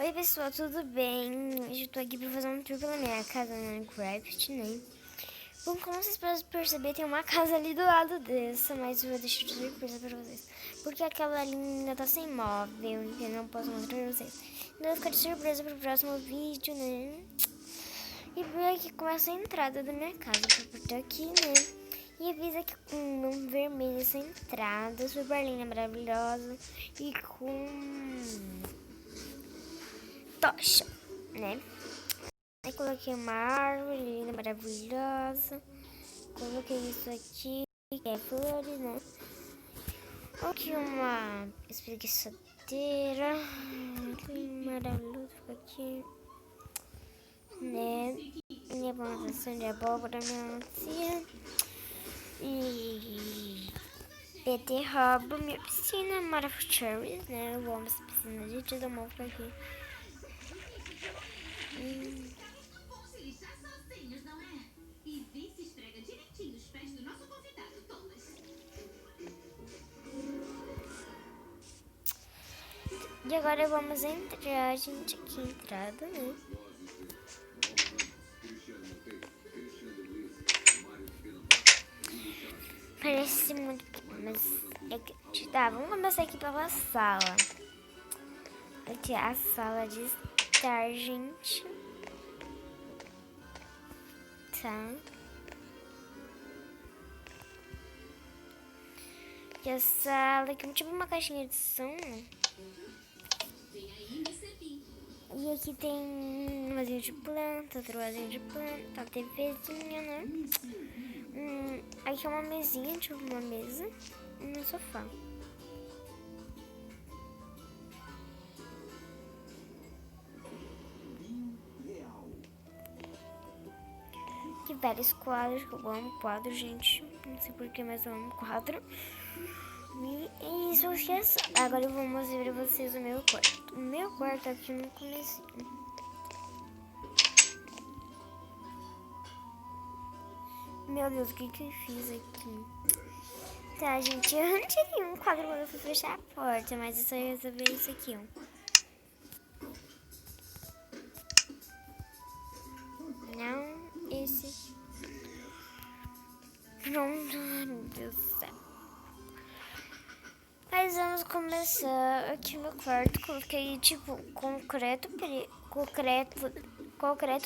Oi pessoal, tudo bem? Hoje eu tô aqui pra fazer um tour pela minha casa no Minecraft, né? Bom, como vocês podem perceber, tem uma casa ali do lado dessa, mas eu vou deixar de surpresa pra vocês. Porque aquela ali ainda tá sem móvel, então eu não posso mostrar pra vocês. Então eu vou ficar de surpresa pro próximo vídeo, né? E por aqui começa a entrada da minha casa, por aqui, né? E eu fiz aqui com um vermelho essa entrada, super linda, maravilhosa. E com tocha, né? Aí coloquei uma árvore linda, maravilhosa. Coloquei isso aqui, que é flores, né? Coloquei uma espreguiçadeira. Que maravilhoso, fica aqui, né? Minha plantação de abóbora, melancia. E beterraba, minha piscina, maravilhosa, né? Eu amo essa piscina, gente, eu amo ficar aqui. E agora vamos entrar, gente, aqui entrada, né? Parece muito pequeno, mas é que... Tá, vamos começar aqui pela sala. Aqui é a sala de estar, gente. Tá. E a sala aqui é tipo uma caixinha de som. E aqui tem um vasinho de planta, outro vasinho de planta, a TVzinha, né? Aqui é uma mesinha, tipo uma mesa, e um sofá. Aqui vários quadros, que eu amo quadro, gente. Não sei porquê, mas eu amo quadro. E isso aqui é só. Agora eu vou mostrar pra vocês o meu quarto. O meu quarto aqui no começo. Meu Deus, o que eu fiz aqui? Tá, gente, eu não tirei um quadro quando eu fui fechar a porta, mas eu só ia resolver isso aqui, ó. Não, esse. Pronto, meu Deus do céu. Mas vamos começar aqui no quarto. Coloquei tipo concreto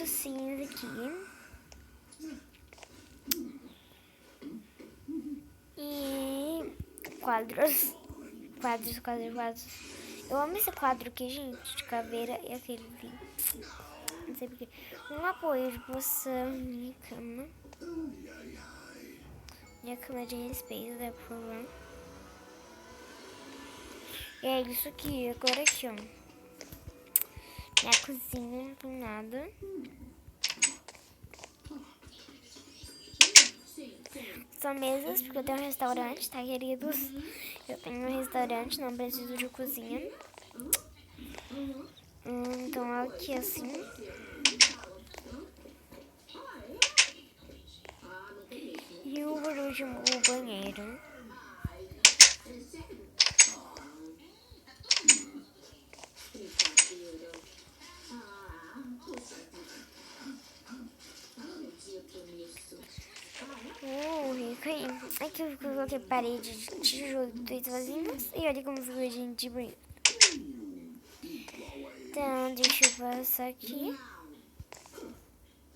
cinza aqui. E quadros. Quadros. Eu amo esse quadro aqui, gente, de caveira e aquele ali. Não sei porquê. Um apoio de posição, minha cama. Minha cama de respeito, dá pra falar. E é isso aqui, agora aqui, ó. Minha cozinha, não tem nada. São mesas, porque eu tenho um restaurante, tá, queridos? Eu tenho um restaurante, não preciso de cozinha. Então, aqui assim. E o último, o banheiro. Rico aí. Aqui eu coloquei parede de tijolo, dois vasinhos. E olha como ficou, gente, bonito. Então, deixa eu passar aqui.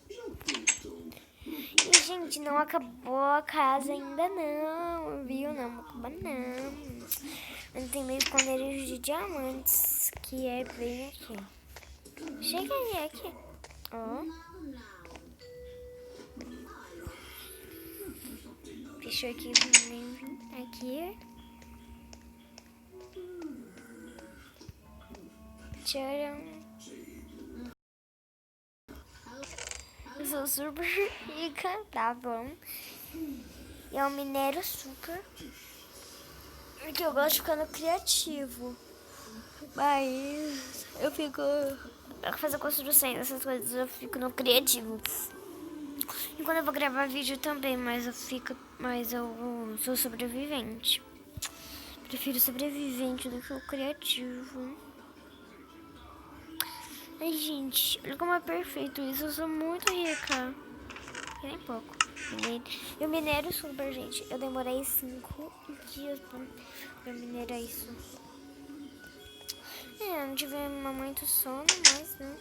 E, gente, não acabou a casa ainda não, viu? Não acabou não. Mas tem meio esconderijo de diamantes, que é bem aqui. Chega aí, aqui. Ó. Fechou aqui, aqui. Tcharam. Eu sou super rica, tá bom? E é um minério super. Porque eu gosto de ficar no criativo. Mas eu fico... Pra fazer construção, essas coisas, eu fico no criativo. E quando eu vou gravar vídeo também, mas eu sou sobrevivente. Prefiro sobrevivente do que o criativo. Ai, gente, olha como é perfeito isso. Eu sou muito rica. E nem pouco. Eu minero super, gente. Eu demorei 5 dias pra minerar isso. Não tive muito sono, mas, né?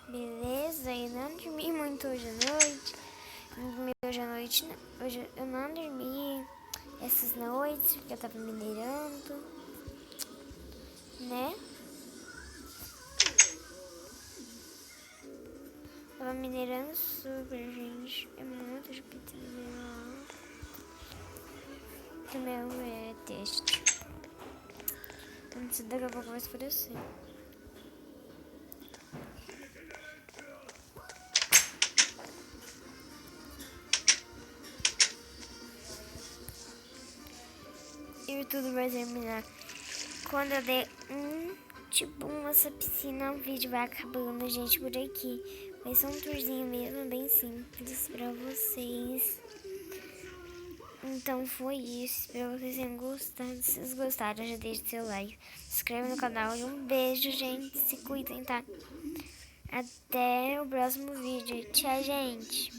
Beleza, eu não dormi muito hoje à noite. Não dormi hoje à noite, não. Hoje eu não dormi essas noites, porque eu tava minerando, né? Tava minerando super, gente. É muito difícil minerar. Também é teste. Antes daqui a pouco vai escurecer. E tudo vai terminar quando eu der tipo essa piscina. O vídeo vai acabando, gente, por aqui. Vai ser um tourzinho mesmo, bem simples pra vocês. Então foi isso, espero que vocês tenham gostado. Se vocês gostaram, já deixa seu like, se inscreve no canal e um beijo, gente. Se cuidem, tá? Até o próximo vídeo. Tchau, gente.